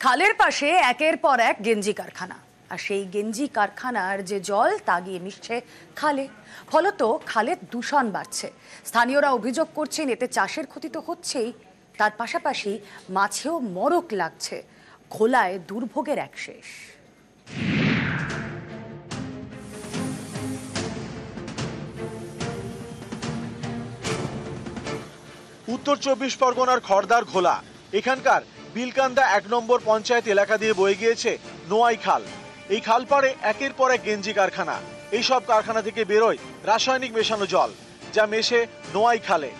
খালের পাশে একের পর এক গেঞ্জি কারখানা, আর সেই গেঞ্জি কারখানার যে জল তা গিয়ে মিশছে খালে। ফলত খালের দূষণ বাড়ছে। স্থানীয়রা অভিযোগ করছেন এতে চাষের ক্ষতি তো হচ্ছেই, তার পাশাপাশি মাছেও মরক লাগছে। ঘোলায় দুর্ভোগের এক শেষ। উত্তর ২৪ পরগনার খড়দার ঘোলা। এখানকার বিলকান্দা ১ নম্বর পঞ্চায়েত এলাকা দিয়ে বয়ে গিয়েছে নোয়াই খাল। এই খাল পাড়ে একের পর এক গেঞ্জি কারখানা। এইসব কারখানা থেকে বেরোয় রাসায়নিক মেশানো জল, যা মেশে নোয়াই খালে।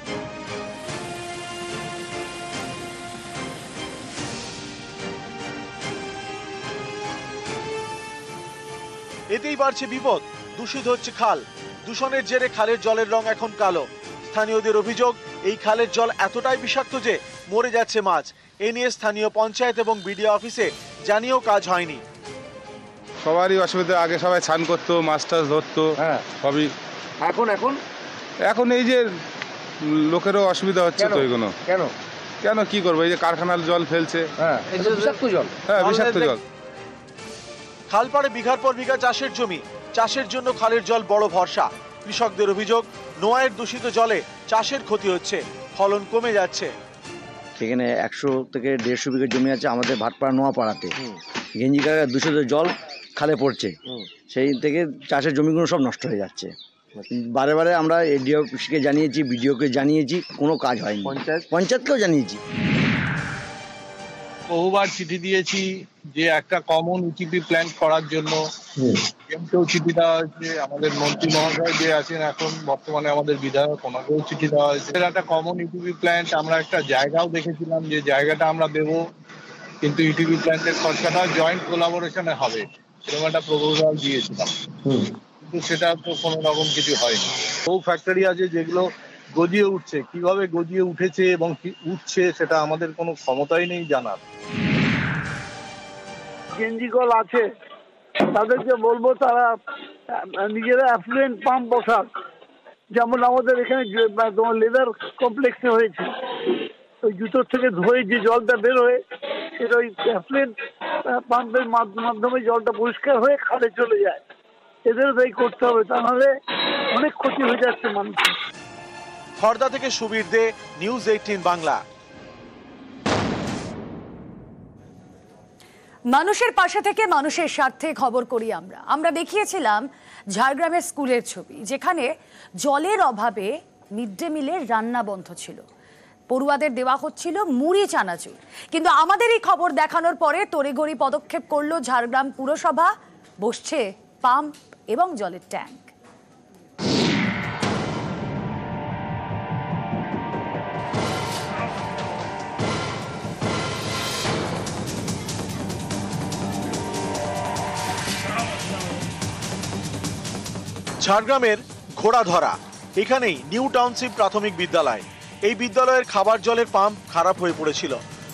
এতেই বাড়ছে বিপদ, দূষিত হচ্ছে খাল। দূষণের জেরে খালের জলের রং এখন কালো। স্থানীয়দের অভিযোগ, এই খালের জল এতটাই বিষাক্ত যে মরে যাচ্ছে মাছ। এ নিয়ে স্থানীয় পঞ্চায়েত এবং বিডিও অফিসে জানিয়েও কাজ হয়নি। সবারই অসুবিধা, আগে সবাই স্নান করতো, মাছ টাছ ধরতো, সবই। এখন এই যে লোকেরও অসুবিধা হচ্ছে তো। এগুলো কেন কি করবো, এই যে কারখানার জল ফেলছে, বিষাক্ত জল। হ্যাঁ, বিষাক্ত জল। খাল পাড়ে বিঘার পর বিঘা চাষের জমি, চাষের জন্য খালের জল বড় ভরসা। কৃষকদের অভিযোগ, নোয়াইয়ের দূষিত জলে চাষের ক্ষতি হচ্ছে, ফলন কমে যাচ্ছে। সেখানে ১০০ থেকে ১৫০ বিঘা জমি আছে আমাদের ভাটপাড়া নোয়াপাড়াতে। গেঞ্জি কারখানার দূষিত জল খালে পড়ছে, সেই থেকে চাষের জমিগুলো সব নষ্ট হয়ে যাচ্ছে। বারে বারে আমরা এডিও অফিসকে জানিয়েছি, বিডিওকে জানিয়েছি, কোনো কাজ হয়নি। পঞ্চায়েতকেও জানিয়েছি, বহুবার চিঠি দিয়েছি যে একটা কমন ইটিপি প্ল্যান করার জন্য। এমকেও চিঠি দেওয়া হয়েছে, আমাদের মন্ত্রী মহোদয় যে আছেন এখন বর্তমানে আমাদের বিধায়ক, ওনাকেও চিঠি দেওয়া হয়েছে। একটা কমন ইটিপি প্ল্যান্ট, আমরা একটা জায়গাও দেখেছিলাম যে জায়গাটা আমরা দেবো, কিন্তু ইটিপি প্ল্যান্টের খরচাটা জয়েন্ট কোলাবোরেশনে হবে, এরকম একটা প্রপোজাল দিয়েছিলাম, কিন্তু সেটা তো কোনো রকম কিছু হয়নি। বহু ফ্যাক্টরি আছে যেগুলো গজিয়ে উঠছে, কিভাবে গজিয়ে উঠেছে এবং কি উঠছে সেটা আমাদের কোনো ক্ষমতাই নেই জানার। গেঞ্জি কল আছে, তাদেরকে বলবো তারা নিজেরা অ্যাফ্লুয়েন্ট পাম্প বসাক, যেমন আমাদের এখানে তোমার লেদার কমপ্লেক্সে হয়েছে। ওই জুতোর থেকে ধুয়ে যে জলটা বের হয়ে সেটা ওই অ্যাফ্লুয়েন্ট পাম্পের মাধ্যমে জলটা পরিষ্কার হয়ে খালে চলে যায়। এদেরও তাই করতে হবে, তাহলে অনেক ক্ষতি হয়ে যাচ্ছে মানুষের। খড়দা থেকে সুবীর দে, নিউজ 18 বাংলা। মানুষের পাশে থেকে মানুষের স্বার্থে খবর করি আমরা দেখিয়েছিলাম ঝাড়গ্রামের স্কুলের ছবি, যেখানে জলের অভাবে মিড ডে মিলের রান্না বন্ধ ছিল। পড়ুয়াদের দেওয়া হচ্ছিল মুড়ি চানাচুর। কিন্তু আমাদের এই খবর দেখানোর পরে তড়িঘড়ি পদক্ষেপ করলো ঝাড়গ্রাম পুরসভা, বসছে পাম্প এবং জলের ট্যাঙ্ক। ঝাড়গ্রামের ঘোড়াধরা, এখানেই নিউ টাউনশিপ প্রাথমিক বিদ্যালয়। এই বিদ্যালয়ের খাবার জলের পাম্প খারাপ হয়ে পড়েছিল।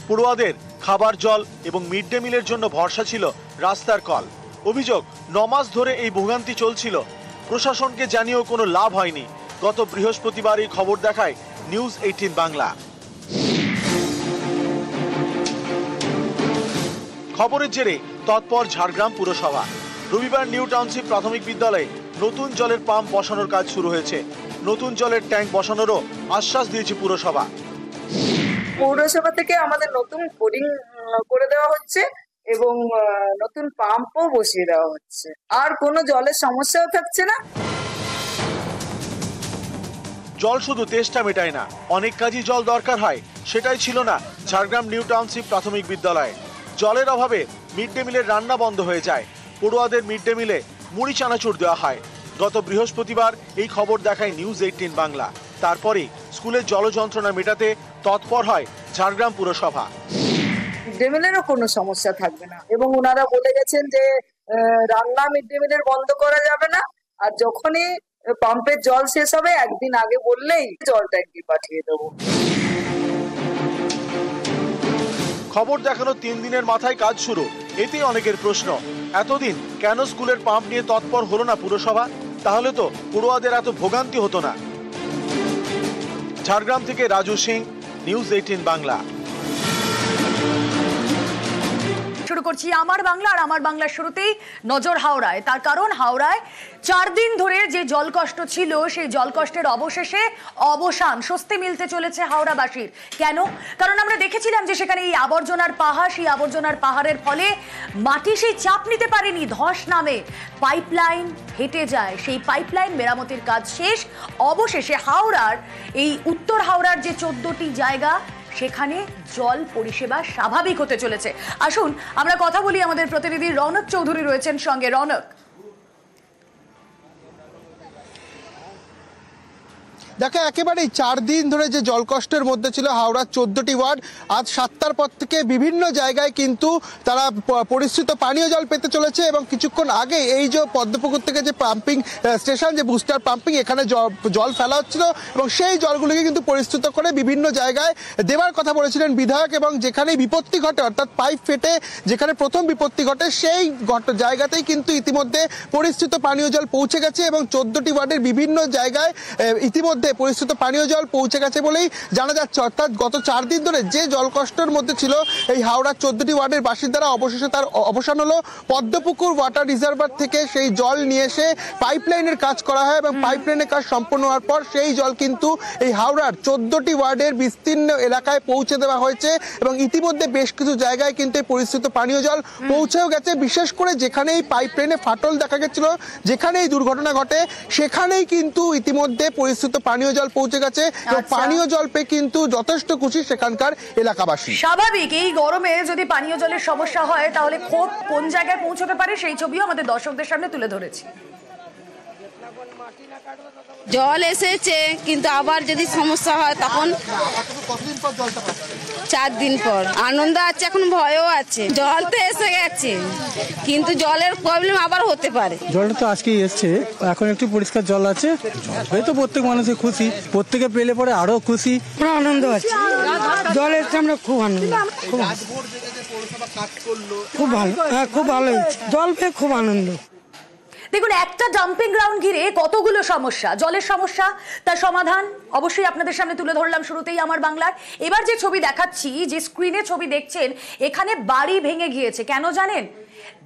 পড়ুয়াদের খাবার জল এবং মিড ডে মিলের জন্য ভরসা ছিল রাস্তার কল। অভিযোগ, ৯ মাস ধরে এই ভোগান্তি চলছিল। প্রশাসনকে জানিয়েও কোনো লাভ হয়নি। গত বৃহস্পতিবার এই খবর দেখায় নিউজ 18 বাংলা। খবরের জেরে তৎপর ঝাড়গ্রাম পুরসভা। রবিবার নিউ টাউনশিপ প্রাথমিক বিদ্যালয়ে নতুন জলের পাম্প বসানোর কাজ শুরু হয়েছে। নতুন জলের ট্যাঙ্ক বসানোরও আশ্বাস দিয়েছে পুরসভা। পৌরসভা থেকে আমাদের নতুন বোরিং করে দেওয়া হচ্ছে এবং নতুন পাম্পও বসিয়ে দেওয়া হচ্ছে, আর কোনো জলের সমস্যাও থাকছে না। জল শুধু তেষ্টা মেটায় না, অনেক কাজই জল দরকার হয়, সেটাই ছিল না ঝাড়গ্রাম নিউ টাউনশিপ প্রাথমিক বিদ্যালয়ে। জলের অভাবে মিড ডে মিলের রান্না বন্ধ হয়ে যায়। পড়ুয়াদের মিড ডে মিলে মুড়ি চানাচুর দেওয়া হয়। গত বৃহস্পতিবার এই খবর দেখায় নিউজ 18 বাংলা। তারপরে স্কুলের জল যন্ত্রণা মেটাতে তৎপর হয় ঝাড়গ্রাম পুরসভা। মিড ডে মিলেরও কোনো সমস্যা থাকবে না এবং ওনারা বলে গেছেন যে রান্না মিড ডে মিলের বন্ধ করা যাবে না, আর যখনই পাম্পের জল শেষ হবে একদিন আগে বললেই জল ট্যাঙ্কি পাঠিয়ে দেবো। খবর দেখানো 3 দিনের মাথায় কাজ শুরু। এতেই অনেকের প্রশ্ন, এতদিন কেন স্কুলের পাম্প নিয়ে তৎপর হলো না পুরসভা? তাহলে তো পড়ুয়াদের এত ভোগান্তি হতো না। ঝাড়গ্রাম থেকে রাজু সিং, নিউজ 18 বাংলা। করছি আমার বাংলা, আর আমার বাংলার শুরুতেই নজর হাওড়ায়। তার কারণ হাওড়ায় 4 দিন ধরে যে জলকষ্ট ছিল সেই জলকষ্টের অবশেষে অবসান, স্বস্তি মিলতে চলেছে হাওড়াবাসীর। কেন? কারণ আমরা দেখেছিলাম যে সেখানে এই আবর্জনার পাহাড়, সেই আবর্জনার পাহাড়ের ফলে মাটি সেই চাপ নিতে পারেনি, ধস নামে, পাইপলাইন হেঁটে যায়, সেই পাইপলাইন মেরামতির কাজ শেষ। অবশেষে হাওড়ার এই উত্তর হাওড়ার যে 14টি জায়গা সেখানে জল পরিষেবা স্বাভাবিক হতে চলেছে। আসুন আমরা কথা বলি, আমাদের প্রতিনিধি রৌনক চৌধুরী রয়েছেন সঙ্গে। রৌনক, দেখো একেবারেই 4 দিন ধরে যে জলকষ্টের মধ্যে ছিল হাওড়ার 14টি ওয়ার্ড, আজ 7টার পর থেকে বিভিন্ন জায়গায় কিন্তু তারা পরিশ্রুত পানীয় জল পেতে চলেছে। এবং কিছুক্ষণ আগে এই যে পদ্মপুকুর থেকে যে পাম্পিং স্টেশন, যে বুস্টার পাম্পিং, এখানে জল ফেলা হচ্ছিল এবং সেই জলগুলিকে কিন্তু পরিশ্রুত করে বিভিন্ন জায়গায় দেওয়ার কথা বলেছিলেন বিধায়ক। এবং যেখানেই বিপত্তি ঘটে, অর্থাৎ পাইপ ফেটে যেখানে প্রথম বিপত্তি ঘটে, সেই জায়গাতেই কিন্তু ইতিমধ্যে পরিশ্রুত পানীয় জল পৌঁছে গেছে এবং 14টি ওয়ার্ডের বিভিন্ন জায়গায় ইতিমধ্যে পরিশ্রুত পানীয় জল পৌঁছে গেছে বলেই জানা যাচ্ছে। অর্থাৎ গত 4 দিন ধরে যে জলকষ্টের মধ্যে ছিল এই হাওড়ার 14টি ওয়ার্ডের বাসিন্দারা, অবশেষে তার অবসান হলো। পদ্মপুকুর ওয়াটার রিজার্ভার থেকে সেই জল নিয়ে এসে পাইপলাইনের কাজ করা হয় এবং পাইপলাইনের কাজ সম্পন্ন হওয়ার পর সেই জল কিন্তু এই হাওড়ার 14টি ওয়ার্ডের বিস্তীর্ণ এলাকায় পৌঁছে দেওয়া হয়েছে এবং ইতিমধ্যে বেশ কিছু জায়গায় কিন্তু এই পরিশ্রুত পানীয় জল পৌঁছেও গেছে। বিশেষ করে যেখানে এই পাইপলাইনে ফাটল দেখা গেছিল, যেখানে এই দুর্ঘটনা ঘটে, সেখানেই কিন্তু ইতিমধ্যে পরিশ্রুত পানীয় জল পৌঁছে গেছে এবং পানীয় জল পেয়ে কিন্তু যথেষ্ট খুশি সেখানকার এলাকাবাসী। স্বাভাবিক, এই গরমে যদি পানীয় জলের সমস্যা হয় তাহলে ক্ষোভ কোন জায়গায় পৌঁছতে পারে সেই ছবিও আমাদের দর্শকদের সামনে তুলে ধরেছি। জল এসেছে কিন্তু আবার যদি সমস্যা হয় তখন 4 দিন পর। আনন্দ আছে, এখন ভয়ও আছে। জল তো এসে গেছে কিন্তু জলের প্রবলেম আবার হতে পারে। জলটা তো আজকেই এসছে, এখন একটু পরিষ্কার জল আছে, জল তো প্রত্যেক মানুষের খুশি, প্রত্যেকে পেলে পরে আরো খুশি, আনন্দ আছে। জল এসছে, আমরা খুব আনন্দ, খুব ভালো, হ্যাঁ খুব ভালো হয়েছে, জল পেয়ে খুব আনন্দ। দেখুন, একটা ডাম্পিং গ্রাউন্ড ঘিরে কতগুলো সমস্যা, জলের সমস্যা, তার সমাধান অবশ্যই আপনাদের সামনে তুলে ধরলাম শুরুতেই আমার বাংলার। এবার যে ছবি দেখাচ্ছি, যে স্ক্রিনে ছবি দেখছেন, এখানে বাড়ি ভেঙে গিয়েছে। কেন জানেন?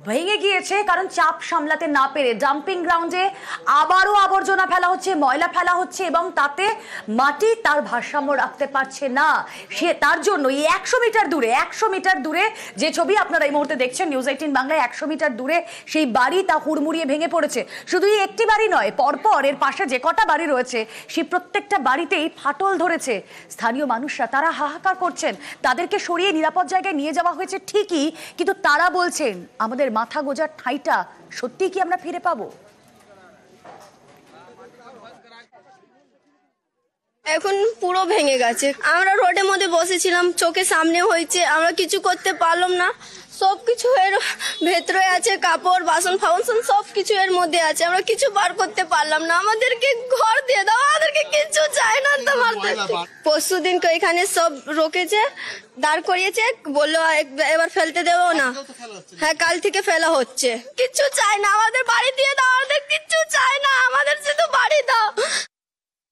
ভেঙে গিয়েছে কারণ চাপ সামলাতে না পেরে ডাম্পিং গ্রাউন্ডে আবারও আবর্জনা ফেলা হচ্ছে, ময়লা ফেলা হচ্ছে এবং তাতে মাটি তার ভারসাম্য রাখতে পারছে না। সে তার জন্য এই 100 মিটার দূরে যে ছবি আপনারা এই মুহূর্তে দেখছেন নিউজ 18 বাংলায়, 100 মিটার দূরে সেই বাড়ি তা হুড়মুড়িয়ে ভেঙে পড়েছে। শুধু এই একটি বাড়ি নয়, পরপর এর পাশে যে কটা বাড়ি রয়েছে সেই প্রত্যেকটা বাড়িতেই ফাটল ধরেছে। স্থানীয় মানুষরা তারা হাহাকার করছেন, তাদেরকে সরিয়ে নিরাপদ জায়গায় নিয়ে যাওয়া হয়েছে ঠিকই, কিন্তু তারা বলছেন আমাদের মাথা গোজার ঠাঁইটা সত্যি কি আমরা ফিরে পাবো? এখন পুরো ভেঙে গেছে। আমরা রোডের মধ্যে বসেছিলাম, চোখের সামনে হয়েছে, আমরা কিছু করতে পারলাম না। সবকিছু এর ভেতরে আছে, কাপড়, বাসন ফাউসন সবকিছু এর মধ্যে আছে, আমরা কিছু বার করতে পারলাম না। আমাদেরকে ঘর দিয়ে দাও, আমাদেরকে কিছু চাই না তোমার। পরশু দিন এখানে সব রোকেছে, দাঁড় করিয়েছে, বললো এবার ফেলতে দেবো না। হ্যাঁ, কাল থেকে ফেলা হচ্ছে। কিছু চাই না, আমাদের বাড়ি দিয়ে দাও, আমাদের কিছু চাই না, আমাদের শুধু বাড়ি দাও।